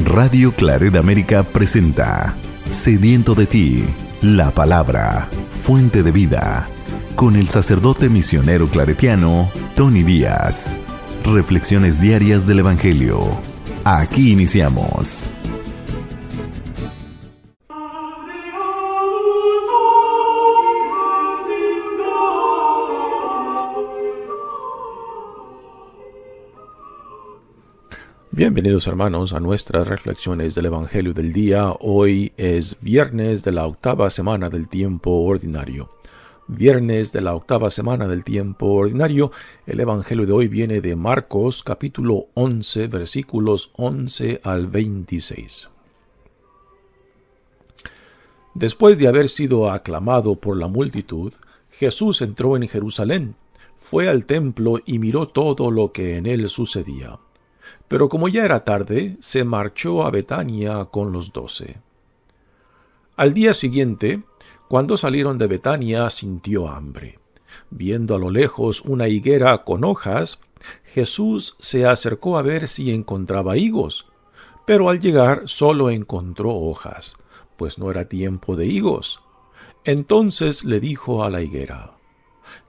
Radio Claret América presenta Sediento de ti, la palabra, fuente de vida, con el sacerdote misionero claretiano Tony Díaz. Reflexiones diarias del Evangelio. Aquí iniciamos. Bienvenidos hermanos a nuestras reflexiones del Evangelio del día. Hoy es viernes de la octava semana del tiempo ordinario. Viernes de la octava semana del tiempo ordinario. El Evangelio de hoy viene de Marcos capítulo 11 versículos 11 al 26. Después de haber sido aclamado por la multitud, Jesús entró en Jerusalén, fue al templo y miró todo lo que en él sucedía. Pero como ya era tarde, se marchó a Betania con los 12. Al día siguiente, cuando salieron de Betania, sintió hambre. Viendo a lo lejos una higuera con hojas, Jesús se acercó a ver si encontraba higos. Pero al llegar solo encontró hojas, pues no era tiempo de higos. Entonces le dijo a la higuera: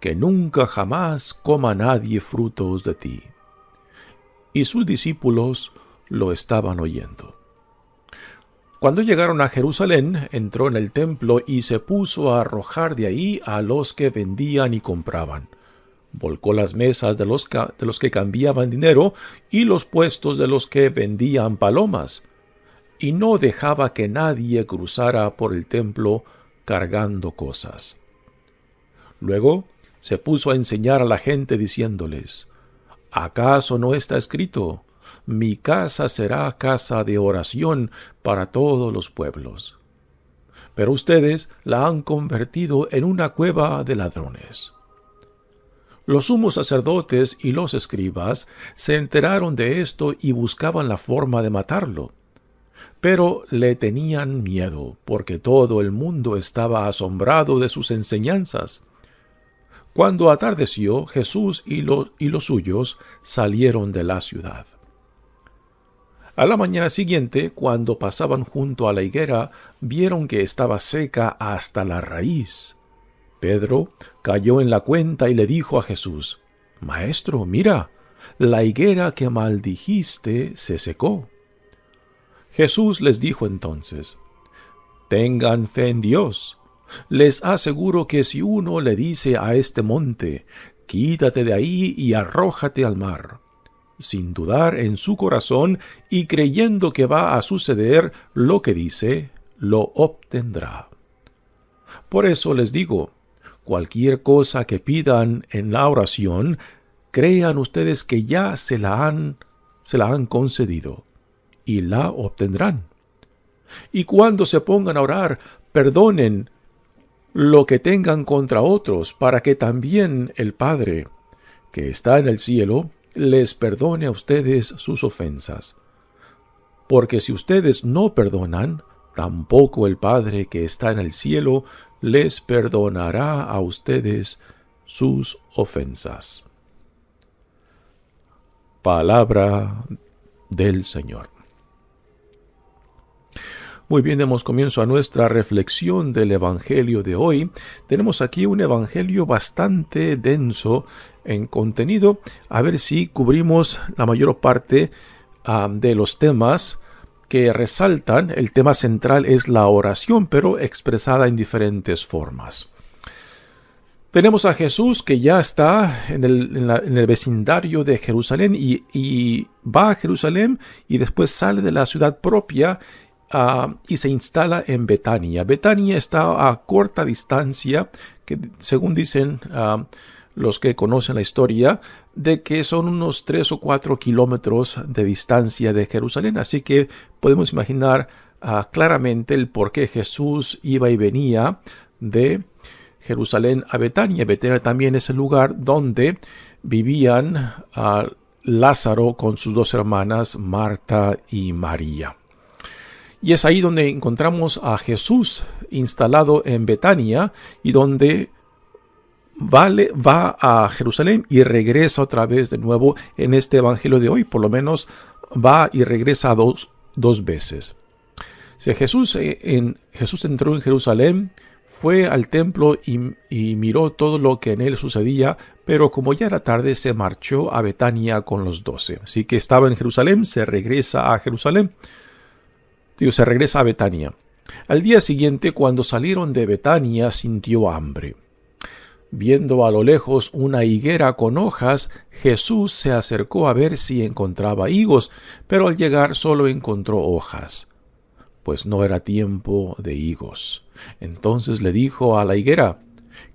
«Que nunca jamás coma nadie frutos de ti». Y sus discípulos lo estaban oyendo. Cuando llegaron a Jerusalén, entró en el templo y se puso a arrojar de ahí a los que vendían y compraban. Volcó las mesas de los que cambiaban dinero y los puestos de los que vendían palomas, y no dejaba que nadie cruzara por el templo cargando cosas. Luego se puso a enseñar a la gente diciéndoles: ¿acaso no está escrito: mi casa será casa de oración para todos los pueblos? Pero ustedes la han convertido en una cueva de ladrones. Los sumos sacerdotes y los escribas se enteraron de esto y buscaban la forma de matarlo. Pero le tenían miedo, porque todo el mundo estaba asombrado de sus enseñanzas. Cuando atardeció, Jesús y los suyos salieron de la ciudad. A la mañana siguiente, cuando pasaban junto a la higuera, vieron que estaba seca hasta la raíz. Pedro cayó en la cuenta y le dijo a Jesús: «Maestro, mira, la higuera que maldijiste se secó». Jesús les dijo entonces: «Tengan fe en Dios. Les aseguro que si uno le dice a este monte: quítate de ahí y arrójate al mar, sin dudar en su corazón y creyendo que va a suceder lo que dice, lo obtendrá. Por eso les digo, cualquier cosa que pidan en la oración, crean ustedes que ya se la han concedido, y la obtendrán. Y cuando se pongan a orar, perdonen lo que tengan contra otros, para que también el Padre, que está en el cielo, les perdone a ustedes sus ofensas. Porque si ustedes no perdonan, tampoco el Padre que está en el cielo les perdonará a ustedes sus ofensas». Palabra del Señor. Muy bien, demos comienzo a nuestra reflexión del Evangelio de hoy. Tenemos aquí un Evangelio bastante denso en contenido. A ver si cubrimos la mayor parte de los temas que resaltan. El tema central es la oración, pero expresada en diferentes formas. Tenemos a Jesús que ya está en el vecindario de Jerusalén y va a Jerusalén y después sale de la ciudad propia y se instala en Betania. Betania está a corta distancia, que según dicen los que conocen la historia, de que son unos 3 o 4 kilómetros de distancia de Jerusalén. Así que podemos imaginar claramente el por qué Jesús iba y venía de Jerusalén a Betania. Betania también es el lugar donde vivían Lázaro con sus 2 hermanas, Marta y María. Y es ahí donde encontramos a Jesús instalado en Betania y donde va a Jerusalén y regresa otra vez de nuevo en este evangelio de hoy. Por lo menos va y regresa dos veces. Si Jesús entró en Jerusalén, fue al templo y miró todo lo que en él sucedía, pero como ya era tarde, se marchó a Betania con los 12. Así que estaba en Jerusalén, se regresa a Jerusalén, se regresa a Betania. Al día siguiente, cuando salieron de Betania, sintió hambre. Viendo a lo lejos una higuera con hojas, Jesús se acercó a ver si encontraba higos, pero al llegar solo encontró hojas, pues no era tiempo de higos. Entonces le dijo a la higuera: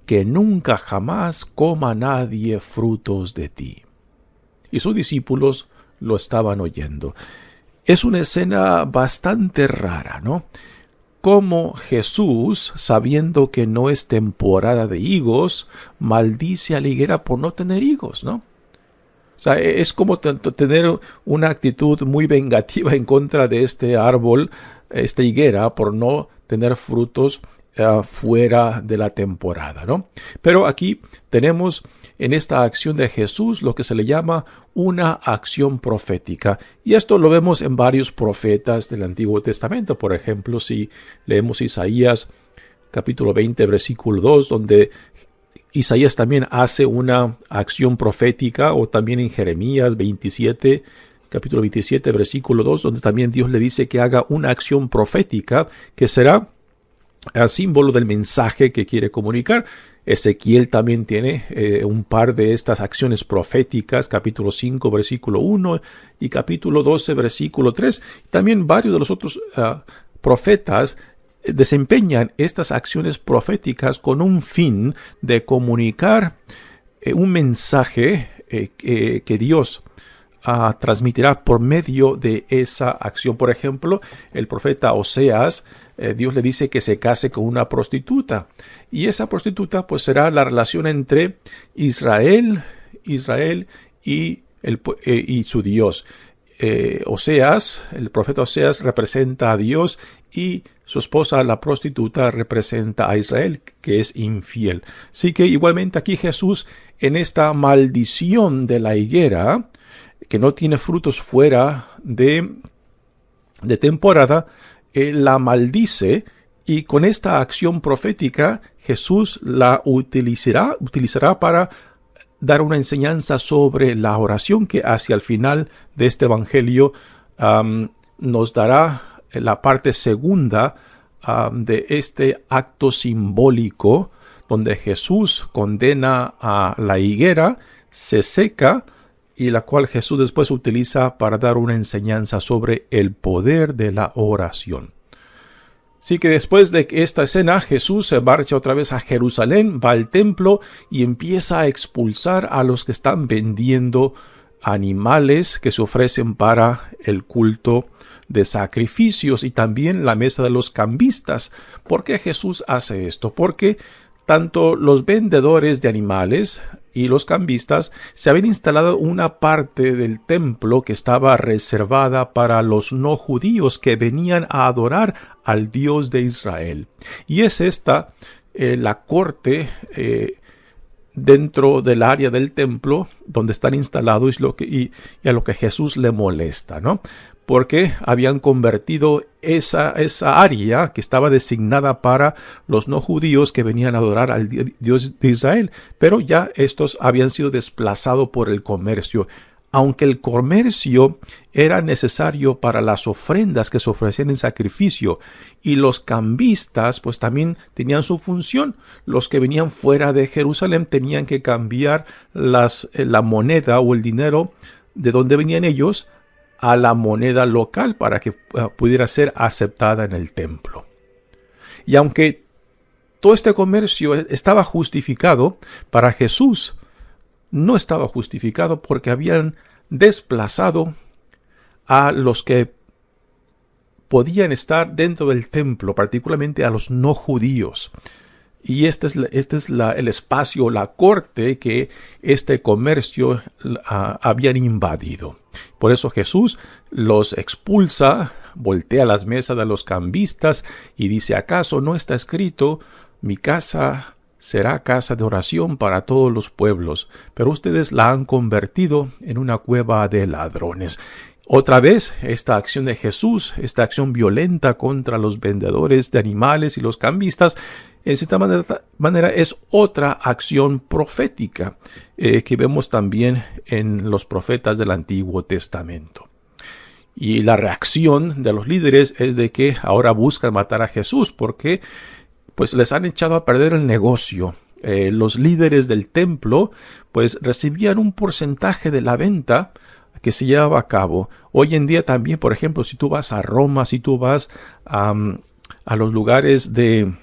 que nunca jamás coma nadie frutos de ti. Y sus discípulos lo estaban oyendo. Es una escena bastante rara, ¿no? Como Jesús, sabiendo que no es temporada de higos, maldice a la higuera por no tener higos, ¿no? O sea, es como tener una actitud muy vengativa en contra de este árbol, esta higuera, por no tener frutos fuera de la temporada, ¿no? Pero aquí tenemos en esta acción de Jesús lo que se le llama una acción profética. Y esto lo vemos en varios profetas del Antiguo Testamento. Por ejemplo, si leemos Isaías capítulo 20, versículo 2, donde Isaías también hace una acción profética, o también en Jeremías 27, capítulo 27, versículo 2, donde también Dios le dice que haga una acción profética que será el símbolo del mensaje que quiere comunicar. Ezequiel también tiene un par de estas acciones proféticas, capítulo 5, versículo 1 y capítulo 12, versículo 3. También varios de los otros profetas desempeñan estas acciones proféticas con un fin de comunicar un mensaje que Dios transmitirá por medio de esa acción. Por ejemplo, el profeta Oseas, Dios le dice que se case con una prostituta, y esa prostituta pues será la relación entre Israel y su Dios. Oseas, el profeta Oseas, representa a Dios, y su esposa, la prostituta, representa a Israel, que es infiel. Así que igualmente aquí Jesús, en esta maldición de la higuera, que no tiene frutos fuera de temporada, la maldice, y con esta acción profética Jesús la utilizará para dar una enseñanza sobre la oración, que hacia el final de este evangelio nos dará la parte segunda de este acto simbólico, donde Jesús condena a la higuera, se seca, y la cual Jesús después utiliza para dar una enseñanza sobre el poder de la oración. Así que después de esta escena, Jesús se marcha otra vez a Jerusalén, va al templo y empieza a expulsar a los que están vendiendo animales que se ofrecen para el culto de sacrificios, y también la mesa de los cambistas. ¿Por qué Jesús hace esto? Porque tanto los vendedores de animales y los cambistas se habían instalado una parte del templo que estaba reservada para los no judíos que venían a adorar al Dios de Israel. Y es esta la corte dentro del área del templo donde están instalados, y a lo que Jesús le molesta, ¿no? Porque habían convertido esa área que estaba designada para los no judíos que venían a adorar al Dios de Israel, pero ya estos habían sido desplazados por el comercio. Aunque el comercio era necesario para las ofrendas que se ofrecían en sacrificio, y los cambistas pues también tenían su función. Los que venían fuera de Jerusalén tenían que cambiar la moneda o el dinero de donde venían ellos a la moneda local para que pudiera ser aceptada en el templo. Y aunque todo este comercio estaba justificado, para Jesús no estaba justificado, porque habían desplazado a los que podían estar dentro del templo, particularmente a los no judíos. Y este es el espacio, la corte que este comercio habían invadido. Por eso Jesús los expulsa, voltea las mesas de los cambistas y dice: ¿acaso no está escrito: mi casa será casa de oración para todos los pueblos? Pero ustedes la han convertido en una cueva de ladrones. Otra vez, esta acción de Jesús, esta acción violenta contra los vendedores de animales y los cambistas, en cierta manera es otra acción profética que vemos también en los profetas del Antiguo Testamento. Y la reacción de los líderes es de que ahora buscan matar a Jesús porque pues les han echado a perder el negocio. Los líderes del templo pues recibían un porcentaje de la venta que se llevaba a cabo. Hoy en día también, por ejemplo, si tú vas a Roma, si tú vas a los lugares de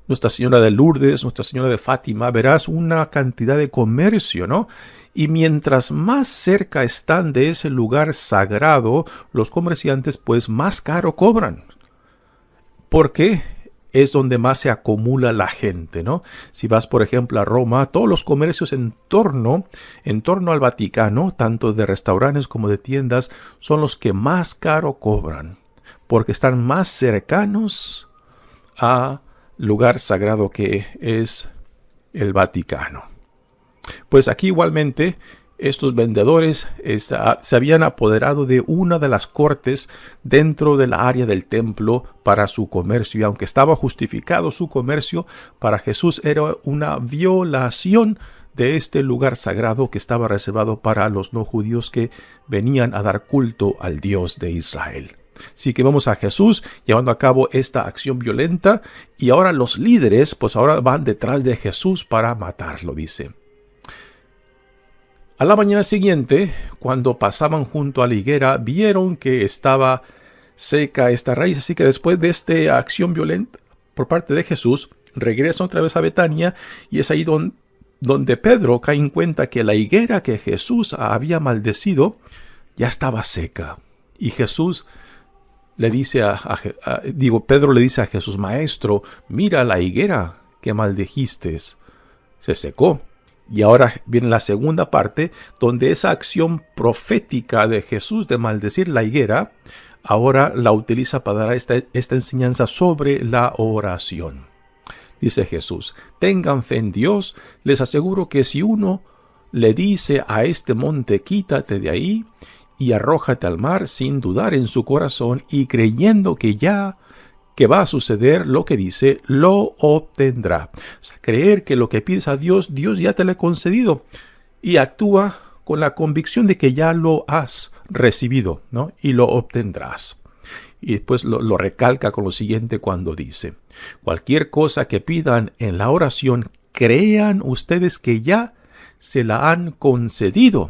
Nuestra Señora de Lourdes, Nuestra Señora de Fátima, verás una cantidad de comercio, ¿no? Y mientras más cerca están de ese lugar sagrado, los comerciantes pues más caro cobran. Porque es donde más se acumula la gente, ¿no? Si vas, por ejemplo, a Roma, todos los comercios en torno al Vaticano, tanto de restaurantes como de tiendas, son los que más caro cobran, porque están más cercanos al lugar sagrado que es el Vaticano. Pues aquí igualmente estos vendedores se habían apoderado de una de las cortes dentro del área del templo para su comercio. Y aunque estaba justificado su comercio, para Jesús era una violación de este lugar sagrado que estaba reservado para los no judíos que venían a dar culto al Dios de Israel. Así que vemos a Jesús llevando a cabo esta acción violenta y ahora los líderes pues ahora van detrás de Jesús para matarlo, dice. A la mañana siguiente, cuando pasaban junto a la higuera, vieron que estaba seca esta raíz. Así que después de esta acción violenta por parte de Jesús, regresan otra vez a Betania y es ahí donde Pedro cae en cuenta que la higuera que Jesús había maldecido ya estaba seca. Y Jesús le dice Pedro le dice a Jesús: Maestro, mira la higuera que maldijiste, se secó. Y ahora viene la segunda parte, donde esa acción profética de Jesús de maldecir la higuera, ahora la utiliza para dar esta enseñanza sobre la oración. Dice Jesús: tengan fe en Dios, les aseguro que si uno le dice a este monte, quítate de ahí y arrójate al mar, sin dudar en su corazón y creyendo que va a suceder lo que dice, lo obtendrá. O sea, creer que lo que pides a Dios, Dios ya te lo ha concedido. Y actúa con la convicción de que ya lo has recibido, ¿no? Y lo obtendrás. Y después lo recalca con lo siguiente cuando dice: cualquier cosa que pidan en la oración, crean ustedes que ya se la han concedido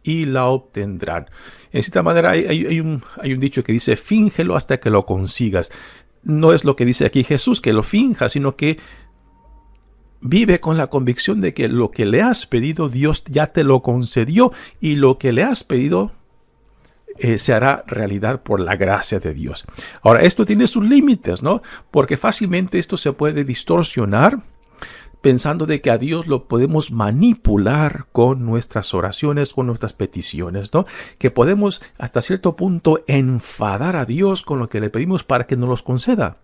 y la obtendrán. En cierta manera hay un dicho que dice: fíngelo hasta que lo consigas. No es lo que dice aquí Jesús, que lo finja, sino que vive con la convicción de que lo que le has pedido, Dios ya te lo concedió, y lo que le has pedido se hará realidad por la gracia de Dios. Ahora, esto tiene sus límites, ¿no? Porque fácilmente esto se puede distorsionar pensando de que a Dios lo podemos manipular con nuestras oraciones, con nuestras peticiones, ¿no? Que podemos hasta cierto punto enfadar a Dios con lo que le pedimos para que nos los conceda.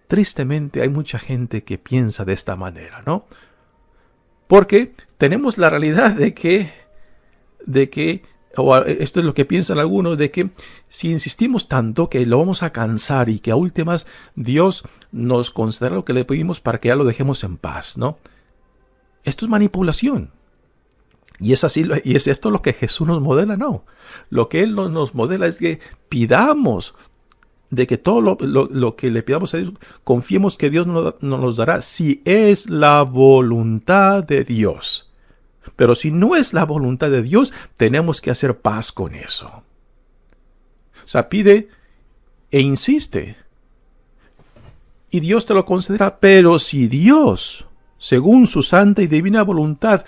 Tristemente hay mucha gente que piensa de esta manera, ¿no? Porque tenemos la realidad de que o esto es lo que piensan algunos, de que si insistimos tanto que lo vamos a cansar y que a últimas Dios nos concederá lo que le pedimos para que ya lo dejemos en paz, ¿no? Esto es manipulación. Y es así, y es esto lo que Jesús nos modela, no. Lo que Él nos modela es que pidamos, de que todo lo que le pidamos a Dios, confiemos que Dios nos los dará si es la voluntad de Dios. Pero si no es la voluntad de Dios, tenemos que hacer paz con eso. O sea, pide e insiste. Y Dios te lo concederá. Pero si Dios, según su santa y divina voluntad,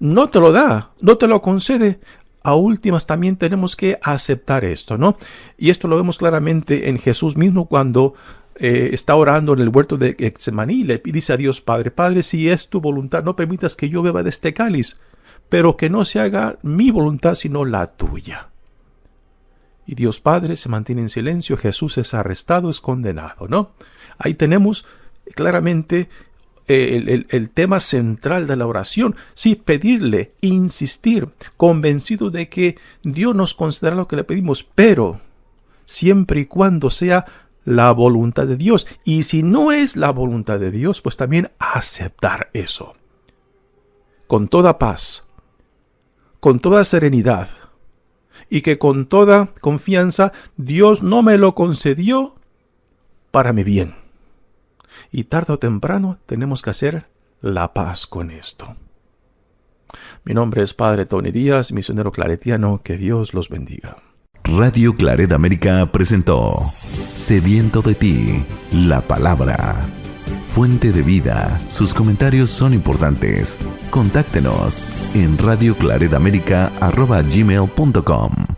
no te lo da, no te lo concede, a últimas también tenemos que aceptar esto, ¿no? Y esto lo vemos claramente en Jesús mismo cuando está orando en el huerto de Getsemaní, le dice a Dios Padre: Padre, si es tu voluntad, no permitas que yo beba de este cáliz, pero que no se haga mi voluntad sino la tuya. Y Dios Padre se mantiene en silencio, Jesús es arrestado, es condenado, ¿no? Ahí tenemos claramente el tema central de la oración. Sí, pedirle, insistir, convencido de que Dios nos concederá lo que le pedimos, pero siempre y cuando sea la voluntad de Dios. Y si no es la voluntad de Dios, pues también aceptar eso. Con toda paz, con toda serenidad, y que con toda confianza Dios no me lo concedió para mi bien. Y tarde o temprano tenemos que hacer la paz con esto. Mi nombre es Padre Tony Díaz, misionero claretiano. Que Dios los bendiga. Radio Claret América presentó Sediento de ti, la palabra. Fuente de vida. Sus comentarios son importantes. Contáctenos en radioclaretamerica@gmail.com.